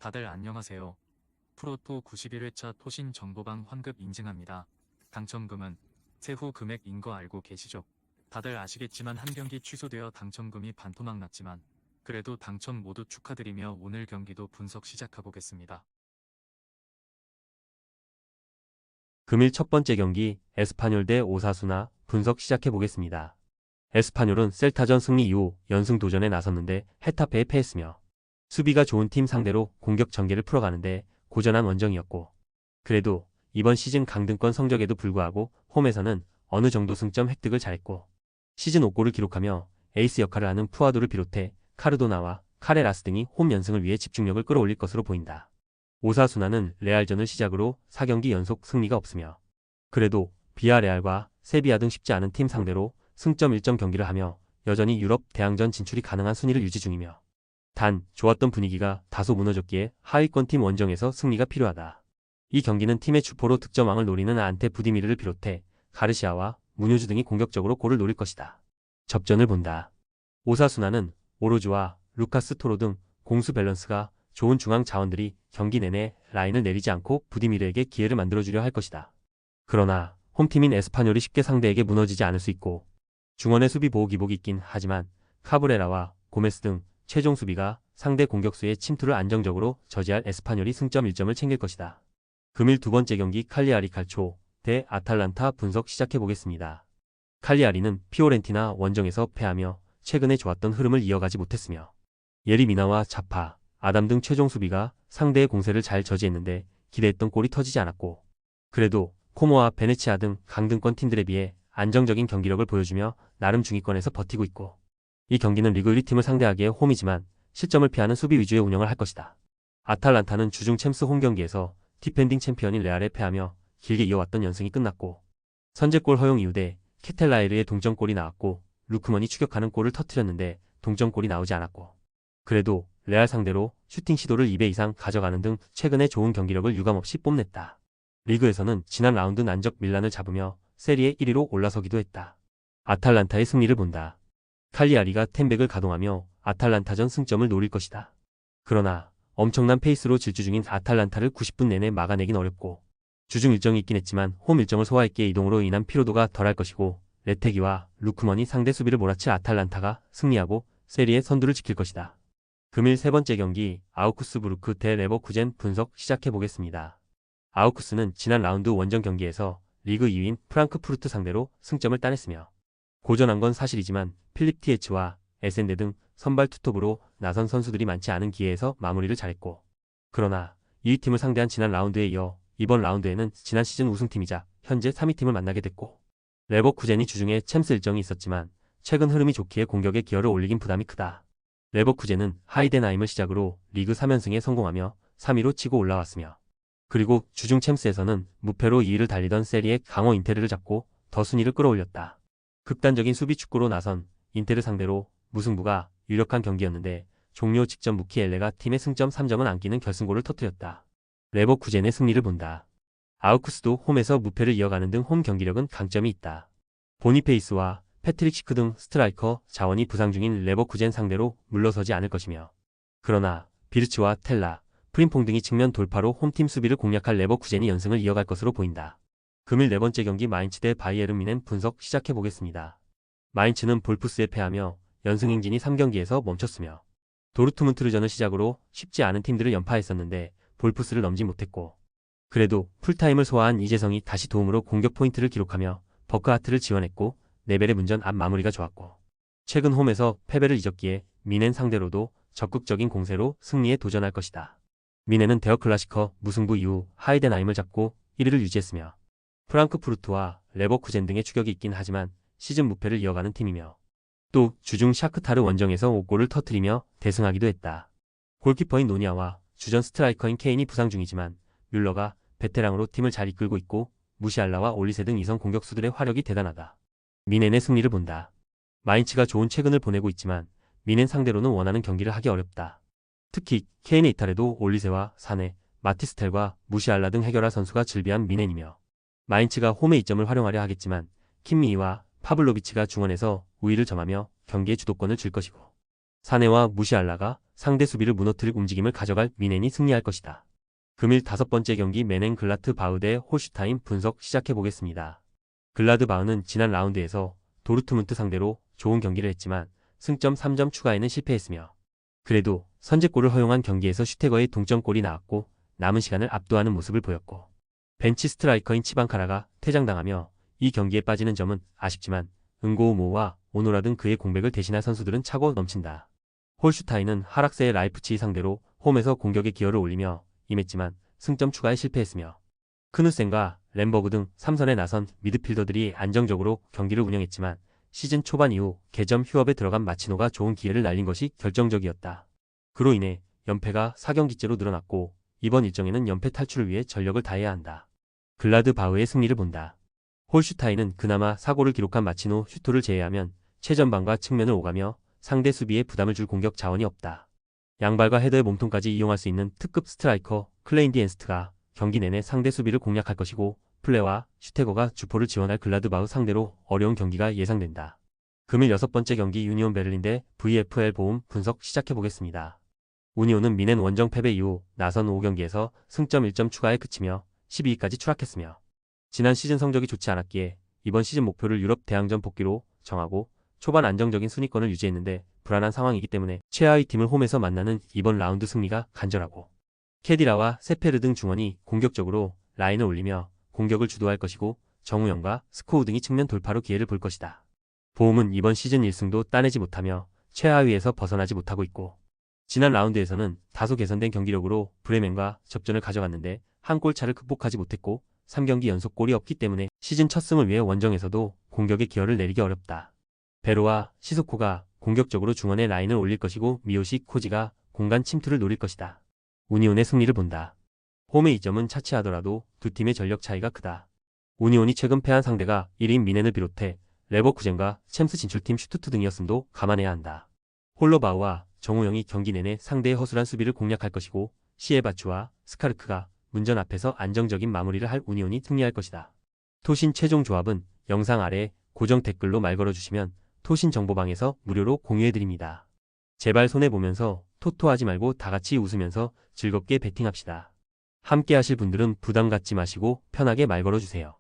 다들 안녕하세요. 프로토 91회차 토신 정보방 환급 인증합니다. 당첨금은 세후 금액인 거 알고 계시죠? 다들 아시겠지만 한 경기 취소되어 당첨금이 반토막 났지만 그래도 당첨 모두 축하드리며 오늘 경기도 분석 시작해보겠습니다. 금일 첫 번째 경기 에스파뇰 대 오사수나 분석 시작해보겠습니다. 에스파뇰은 셀타전 승리 이후 연승 도전에 나섰는데 헤타페에 패했으며 수비가 좋은 팀 상대로 공격 전개를 풀어가는데 고전한 원정이었고, 그래도 이번 시즌 강등권 성적에도 불구하고 홈에서는 어느 정도 승점 획득을 잘했고 시즌 5골을 기록하며 에이스 역할을 하는 푸아도를 비롯해 카르도나와 카레라스 등이 홈 연승을 위해 집중력을 끌어올릴 것으로 보인다. 오사수나는 레알전을 시작으로 4경기 연속 승리가 없으며 그래도 비아레알과 세비야 등 쉽지 않은 팀 상대로 승점 1점 경기를 하며 여전히 유럽 대항전 진출이 가능한 순위를 유지 중이며, 단 좋았던 분위기가 다소 무너졌기에 하위권팀 원정에서 승리가 필요하다. 이 경기는 팀의 주포로 득점왕을 노리는 안테 부디미르를 비롯해 가르시아와 무뇨즈 등이 공격적으로 골을 노릴 것이다. 접전을 본다. 오사수나는 오로즈와 루카스 토로 등 공수 밸런스가 좋은 중앙 자원들이 경기 내내 라인을 내리지 않고 부디미르에게 기회를 만들어주려 할 것이다. 그러나 홈팀인 에스파뇰이 쉽게 상대에게 무너지지 않을 수 있고 중원의 수비 보호 기복이 있긴 하지만 카브레라와 고메스 등 최종 수비가 상대 공격수의 침투를 안정적으로 저지할 에스파뇰이 승점 1점을 챙길 것이다. 금일 두 번째 경기 칼리아리 칼초 대 아탈란타 분석 시작해보겠습니다. 칼리아리는 피오렌티나 원정에서 패하며 최근에 좋았던 흐름을 이어가지 못했으며 예리 미나와 자파, 아담 등 최종 수비가 상대의 공세를 잘 저지했는데 기대했던 골이 터지지 않았고, 그래도 코모와 베네치아 등 강등권 팀들에 비해 안정적인 경기력을 보여주며 나름 중위권에서 버티고 있고, 이 경기는 리그 1위 팀을 상대하기에 홈이지만 실점을 피하는 수비 위주의 운영을 할 것이다. 아탈란타는 주중 챔스 홈 경기에서 디펜딩 챔피언인 레알에 패하며 길게 이어왔던 연승이 끝났고, 선제골 허용 이후에 케텔라에르의 동점골이 나왔고 루크먼이 추격하는 골을 터뜨렸는데 동점골이 나오지 않았고, 그래도 레알 상대로 슈팅 시도를 2배 이상 가져가는 등 최근에 좋은 경기력을 유감없이 뽐냈다. 리그에서는 지난 라운드 난적 밀란을 잡으며 세리에 1위로 올라서기도 했다. 아탈란타의 승리를 본다. 칼리아리가 템백을 가동하며 아탈란타전 승점을 노릴 것이다. 그러나 엄청난 페이스로 질주 중인 아탈란타를 90분 내내 막아내긴 어렵고 주중 일정이 있긴 했지만 홈 일정을 소화했기에 이동으로 인한 피로도가 덜할 것이고, 레테기와 루크먼이 상대 수비를 몰아칠 아탈란타가 승리하고 세리에 선두를 지킬 것이다. 금일 세 번째 경기 아우크스부르크 대 레버쿠젠 분석 시작해보겠습니다. 아우크스는 지난 라운드 원정 경기에서 리그 2위인 프랑크푸르트 상대로 승점을 따냈으며 고전한 건 사실이지만 필립 티에츠와 에센데 등 선발 투톱으로 나선 선수들이 많지 않은 기회에서 마무리를 잘했고, 그러나 2위 팀을 상대한 지난 라운드에 이어 이번 라운드에는 지난 시즌 우승팀이자 현재 3위 팀을 만나게 됐고, 레버쿠젠이 주중에 챔스 일정이 있었지만 최근 흐름이 좋기에 공격에 기여를 올리긴 부담이 크다. 레버쿠젠은 하이덴하임을 시작으로 리그 3연승에 성공하며 3위로 치고 올라왔으며, 그리고 주중 챔스에서는 무패로 2위를 달리던 세리에 강호 인테르를 잡고 더 순위를 끌어올렸다. 극단적인 수비 축구로 나선 인테르 상대로 무승부가 유력한 경기였는데 종료 직전 무키엘레가 팀의 승점 3점은 안기는 결승골을 터뜨렸다. 레버쿠젠의 승리를 본다. 아우크스도 홈에서 무패를 이어가는 등 홈 경기력은 강점이 있다. 보니페이스와 패트릭 시크 등 스트라이커 자원이 부상 중인 레버쿠젠 상대로 물러서지 않을 것이며, 그러나 비르츠와 텔라, 프림퐁 등이 측면 돌파로 홈팀 수비를 공략할 레버쿠젠이 연승을 이어갈 것으로 보인다. 금일 네 번째 경기 마인츠 대 바이에른 뮌헨 분석 시작해보겠습니다. 마인츠는 볼프스에 패하며 연승 행진이 3경기에서 멈췄으며 도르트문트르전을 시작으로 쉽지 않은 팀들을 연파했었는데 볼프스를 넘지 못했고, 그래도 풀타임을 소화한 이재성이 다시 도움으로 공격 포인트를 기록하며 버크하트를 지원했고 네벨의 문전 앞 마무리가 좋았고, 최근 홈에서 패배를 잊었기에 뮌헨 상대로도 적극적인 공세로 승리에 도전할 것이다. 뮌헨은 데어클라시커 무승부 이후 하이덴하임을 잡고 1위를 유지했으며 프랑크푸르트와 레버쿠젠 등의 추격이 있긴 하지만 시즌 무패를 이어가는 팀이며, 또 주중 샤크타르 원정에서 5골을 터뜨리며 대승하기도 했다. 골키퍼인 노니아와 주전 스트라이커인 케인이 부상 중이지만 뮬러가 베테랑으로 팀을 잘 이끌고 있고 무시알라와 올리세 등 이선 공격수들의 화력이 대단하다. 뮌헨의 승리를 본다. 마인츠가 좋은 최근을 보내고 있지만 뮌헨 상대로는 원하는 경기를 하기 어렵다. 특히 케인의 이탈에도 올리세와 사네, 마티스텔과 무시알라 등 해결할 선수가 즐비한 뮌헨이며, 마인츠가 홈의 이점을 활용하려 하겠지만 킴미히와 파블로비치가 중원에서 우위를 점하며 경기의 주도권을 줄 것이고, 사네와 무시알라가 상대 수비를 무너뜨릴 움직임을 가져갈 미넨이 승리할 것이다. 금일 5번째 경기 메넨글라트 바흐 대 홀슈타인 분석 시작해보겠습니다. 글라드바흐는 지난 라운드에서 도르트문트 상대로 좋은 경기를 했지만 승점 3점 추가에는 실패했으며 그래도 선제골을 허용한 경기에서 슈테거의 동점골이 나왔고 남은 시간을 압도하는 모습을 보였고 벤치 스트라이커인 치방카라가 퇴장당하며 이 경기에 빠지는 점은 아쉽지만 은고우모와 오노라 등 그의 공백을 대신할 선수들은 차고 넘친다. 홀슈타인은 하락세의 라이프치히 상대로 홈에서 공격에 기여를 올리며 임했지만 승점 추가에 실패했으며 크누센과 램버그 등 3선에 나선 미드필더들이 안정적으로 경기를 운영했지만 시즌 초반 이후 개점 휴업에 들어간 마치노가 좋은 기회를 날린 것이 결정적이었다. 그로 인해 연패가 4경기째로 늘어났고 이번 일정에는 연패 탈출을 위해 전력을 다해야 한다. 글라드바흐의 승리를 본다. 홀슈타인은 그나마 4골을 기록한 마치노 슈토를 제외하면 최전방과 측면을 오가며 상대 수비에 부담을 줄 공격 자원이 없다. 양발과 헤더의 몸통까지 이용할 수 있는 특급 스트라이커 클레인디 엔스트가 경기 내내 상대 수비를 공략할 것이고 플레와 슈테거가 주포를 지원할 글라드바흐 상대로 어려운 경기가 예상된다. 금일 6번째 경기 유니온 베를린 대 VfL 보움 분석 시작해보겠습니다. 우니온은 미넨 원정 패배 이후 나선 5경기에서 승점 1점 추가에 그치며 12위까지 추락했으며 지난 시즌 성적이 좋지 않았기에 이번 시즌 목표를 유럽 대항전 복귀로 정하고 초반 안정적인 순위권을 유지했는데 불안한 상황이기 때문에 최하위 팀을 홈에서 만나는 이번 라운드 승리가 간절하고 케디라와 세페르 등 중원이 공격적으로 라인을 올리며 공격을 주도할 것이고 정우영과 스코우 등이 측면 돌파로 기회를 볼 것이다. 보움은 이번 시즌 1승도 따내지 못하며 최하위에서 벗어나지 못하고 있고 지난 라운드에서는 다소 개선된 경기력으로 브레멘과 접전을 가져갔는데 한 골차를 극복하지 못했고 3경기 연속 골이 없기 때문에 시즌 첫 승을 위해 원정에서도 공격에 기여를 내리기 어렵다. 베로와 시소코가 공격적으로 중원에 라인을 올릴 것이고 미요시 코지가 공간 침투를 노릴 것이다. 우니온의 승리를 본다. 홈의 이점은 차치하더라도 두 팀의 전력 차이가 크다. 우니온이 최근 패한 상대가 1인 미넨을 비롯해 레버쿠젠과 챔스 진출팀 슈투트 등이었음도 감안해야 한다. 홀러바우와 정우영이 경기 내내 상대의 허술한 수비를 공략할 것이고 시에바추와 스카르크가 문전 앞에서 안정적인 마무리를 할 우니온이 승리할 것이다. 토신 최종 조합은 영상 아래 고정 댓글로 말 걸어주시면 토신 정보방에서 무료로 공유해드립니다. 제발 손해보면서 토토하지 말고 다같이 웃으면서 즐겁게 베팅합시다. 함께 하실 분들은 부담 갖지 마시고 편하게 말 걸어주세요.